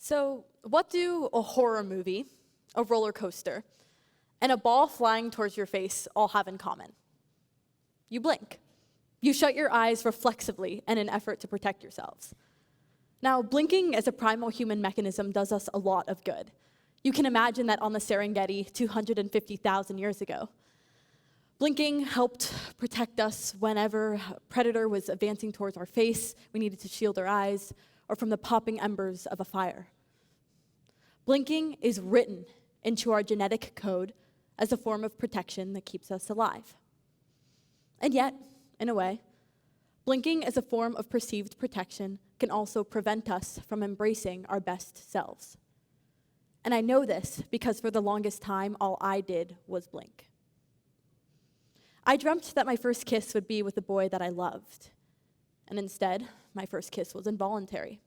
So, what do a horror movie, a roller coaster, and a ball flying towards your face all have in common? You blink. You shut your eyes reflexively in an effort to protect yourselves. Now, blinking as a primal human mechanism does us a lot of good. You can imagine that on the Serengeti 250,000 years ago. Blinking helped protect us whenever a predator was advancing towards our face, we needed to shield our eyes, or from the popping embers of a fire. Blinking is written into our genetic code as a form of protection that keeps us alive. And yet, in a way, blinking as a form of perceived protection can also prevent us from embracing our best selves. And I know this because for the longest time, all I did was blink. I dreamt that my first kiss would be with the boy that I loved. And instead, my first kiss was involuntary.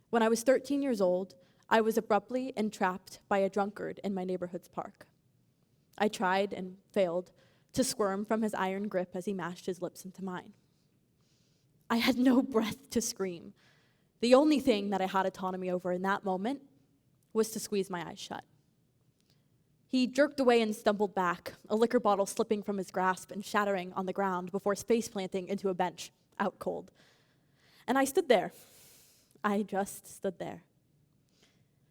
When I was 13 years old, I was abruptly entrapped by a drunkard in my neighborhood's park. I tried and failed to squirm from his iron grip as he mashed his lips into mine. I had no breath to scream. The only thing that I had autonomy over in that moment was to squeeze my eyes shut. He jerked away and stumbled back, a liquor bottle slipping from his grasp and shattering on the ground before face planting into a bench, out cold. And I stood there. I just stood there.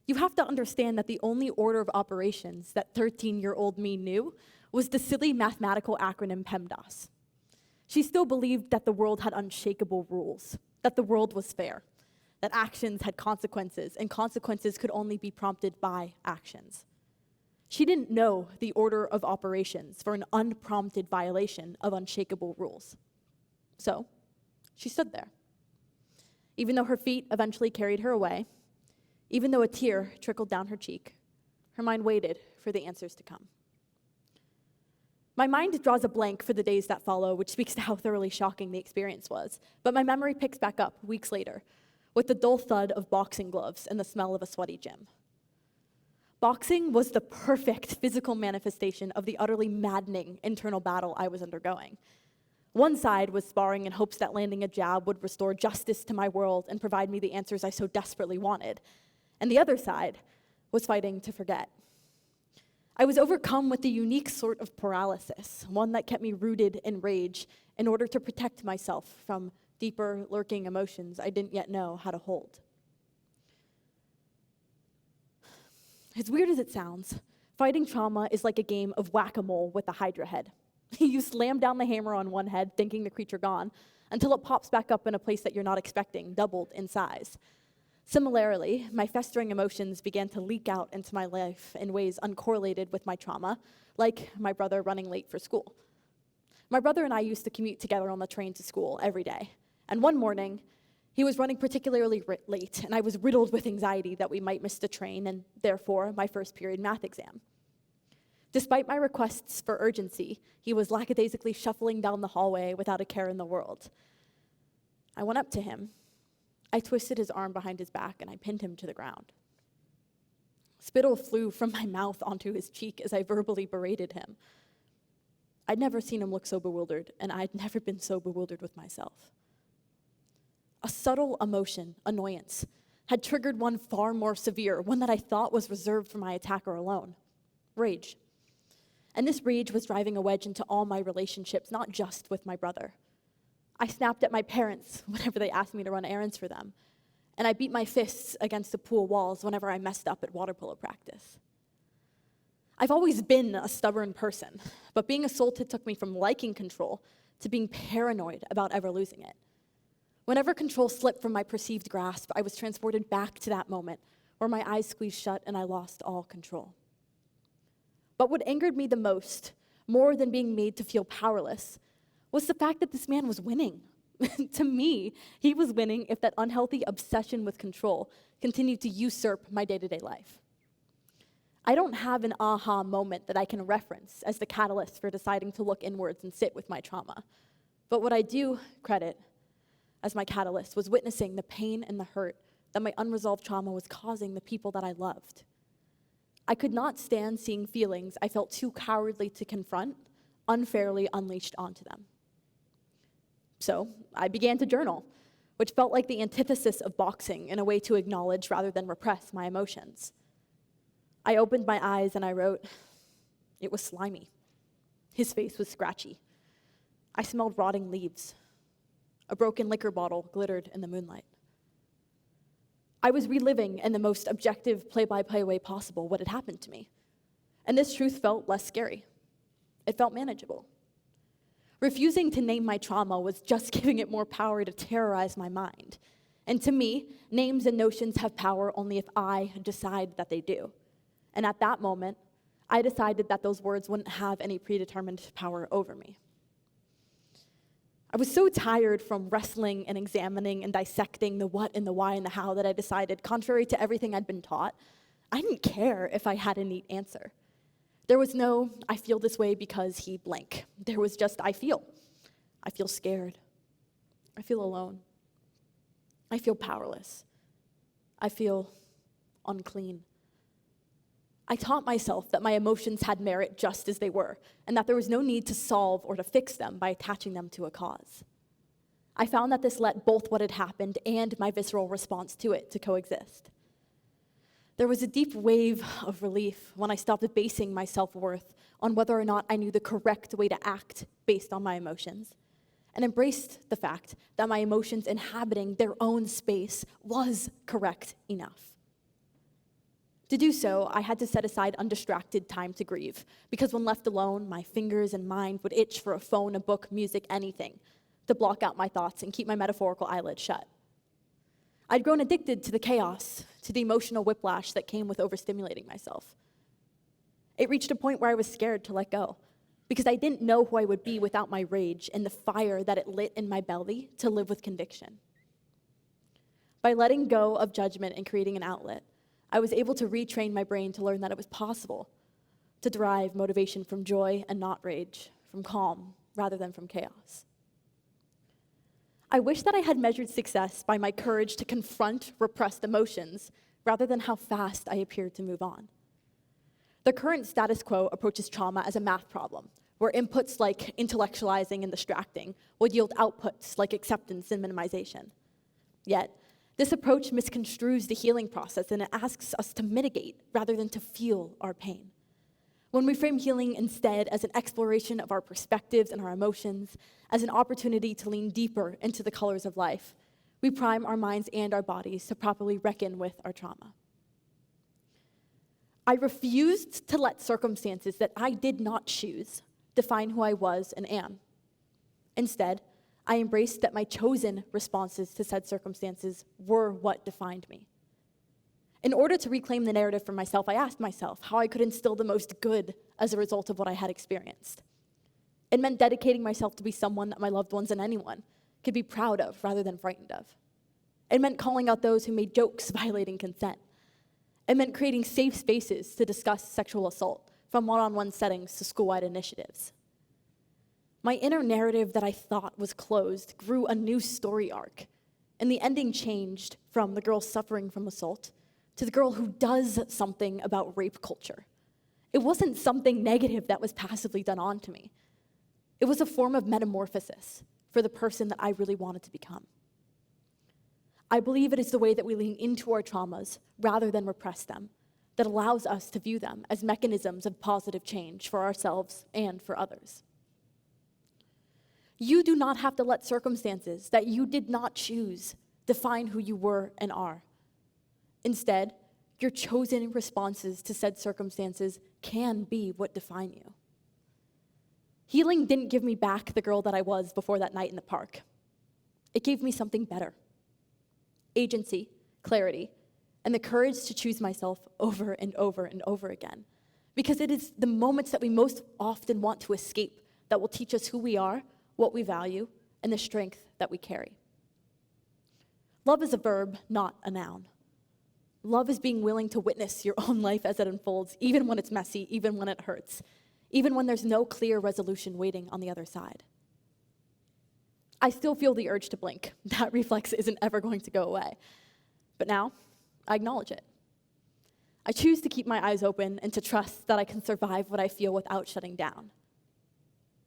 You have to understand that the only order of operations that 13-year-old me knew was the silly mathematical acronym PEMDAS. She still believed that the world had unshakable rules, that the world was fair, that actions had consequences, and consequences could only be prompted by actions. She didn't know the order of operations for an unprompted violation of unshakable rules. So, she stood there. Even though her feet eventually carried her away, even though a tear trickled down her cheek, her mind waited for the answers to come. My mind draws a blank for the days that follow, which speaks to how thoroughly shocking the experience was. But my memory picks back up weeks later with the dull thud of boxing gloves and the smell of a sweaty gym. Boxing was the perfect physical manifestation of the utterly maddening internal battle I was undergoing. One side was sparring in hopes that landing a jab would restore justice to my world and provide me the answers I so desperately wanted. And the other side was fighting to forget. I was overcome with a unique sort of paralysis, one that kept me rooted in rage in order to protect myself from deeper, lurking emotions I didn't yet know how to hold. As weird as it sounds, fighting trauma is like a game of whack-a-mole with a hydra head. You slam down the hammer on one head, thinking the creature gone, until it pops back up in a place that you're not expecting, doubled in size. Similarly, my festering emotions began to leak out into my life in ways uncorrelated with my trauma, like my brother running late for school. My brother and I used to commute together on the train to school every day, and one morning, he was running particularly late, and I was riddled with anxiety that we might miss the train and, therefore, my first period math exam. Despite my requests for urgency, he was lackadaisically shuffling down the hallway without a care in the world. I went up to him. I twisted his arm behind his back, and I pinned him to the ground. Spittle flew from my mouth onto his cheek as I verbally berated him. I'd never seen him look so bewildered, and I'd never been so bewildered with myself. A subtle emotion, annoyance, had triggered one far more severe, one that I thought was reserved for my attacker alone: rage. And this rage was driving a wedge into all my relationships, not just with my brother. I snapped at my parents whenever they asked me to run errands for them, and I beat my fists against the pool walls whenever I messed up at water polo practice. I've always been a stubborn person, but being assaulted took me from liking control to being paranoid about ever losing it. Whenever control slipped from my perceived grasp, I was transported back to that moment where my eyes squeezed shut and I lost all control. But what angered me the most, more than being made to feel powerless, was the fact that this man was winning. To me, he was winning if that unhealthy obsession with control continued to usurp my day-to-day life. I don't have an aha moment that I can reference as the catalyst for deciding to look inwards and sit with my trauma. But what I do credit as my catalyst was witnessing the pain and the hurt that my unresolved trauma was causing the people that I loved. I could not stand seeing feelings I felt too cowardly to confront unfairly unleashed onto them. So I began to journal, which felt like the antithesis of boxing in a way to acknowledge rather than repress my emotions. I opened my eyes and I wrote, "It was slimy." His face was scratchy. I smelled rotting leaves. A broken liquor bottle glittered in the moonlight. I was reliving in the most objective, play-by-play way possible what had happened to me. And this truth felt less scary. It felt manageable. Refusing to name my trauma was just giving it more power to terrorize my mind. And to me, names and notions have power only if I decide that they do. And at that moment, I decided that those words wouldn't have any predetermined power over me. I was so tired from wrestling and examining and dissecting the what and the why and the how that I decided, contrary to everything I'd been taught, I didn't care if I had a neat answer. There was no, I feel this way because he blank. There was just, I feel. I feel scared. I feel alone. I feel powerless. I feel unclean. I taught myself that my emotions had merit just as they were, and that there was no need to solve or to fix them by attaching them to a cause. I found that this let both what had happened and my visceral response to it to coexist. There was a deep wave of relief when I stopped basing my self-worth on whether or not I knew the correct way to act based on my emotions, and embraced the fact that my emotions inhabiting their own space was correct enough. To do so, I had to set aside undistracted time to grieve, because when left alone, my fingers and mind would itch for a phone, a book, music, anything, to block out my thoughts and keep my metaphorical eyelids shut. I'd grown addicted to the chaos, to the emotional whiplash that came with overstimulating myself. It reached a point where I was scared to let go, because I didn't know who I would be without my rage and the fire that it lit in my belly to live with conviction. By letting go of judgment and creating an outlet, I was able to retrain my brain to learn that it was possible to derive motivation from joy and not rage, from calm rather than from chaos. I wish that I had measured success by my courage to confront repressed emotions rather than how fast I appeared to move on. The current status quo approaches trauma as a math problem, where inputs like intellectualizing and distracting will yield outputs like acceptance and minimization. Yet, this approach misconstrues the healing process, and it asks us to mitigate rather than to feel our pain. When we frame healing instead as an exploration of our perspectives and our emotions, as an opportunity to lean deeper into the colors of life, we prime our minds and our bodies to properly reckon with our trauma. I refused to let circumstances that I did not choose define who I was and am. Instead, I embraced that my chosen responses to said circumstances were what defined me. In order to reclaim the narrative for myself, I asked myself how I could instill the most good as a result of what I had experienced. It meant dedicating myself to be someone that my loved ones and anyone could be proud of rather than frightened of. It meant calling out those who made jokes violating consent. It meant creating safe spaces to discuss sexual assault, from one-on-one settings to school-wide initiatives. My inner narrative that I thought was closed grew a new story arc, and the ending changed from the girl suffering from assault to the girl who does something about rape culture. It wasn't something negative that was passively done onto me. It was a form of metamorphosis for the person that I really wanted to become. I believe it is the way that we lean into our traumas rather than repress them that allows us to view them as mechanisms of positive change for ourselves and for others. You do not have to let circumstances that you did not choose define who you were and are. Instead, your chosen responses to said circumstances can be what define you. Healing didn't give me back the girl that I was before that night in the park. It gave me something better. Agency, clarity, and the courage to choose myself over and over and over again. Because it is the moments that we most often want to escape that will teach us who we are, what we value, and the strength that we carry. Love is a verb, not a noun. Love is being willing to witness your own life as it unfolds, even when it's messy, even when it hurts, even when there's no clear resolution waiting on the other side. I still feel the urge to blink. That reflex isn't ever going to go away. But now, I acknowledge it. I choose to keep my eyes open and to trust that I can survive what I feel without shutting down.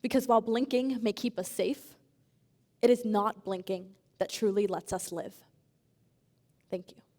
Because while blinking may keep us safe, it is not blinking that truly lets us live. Thank you.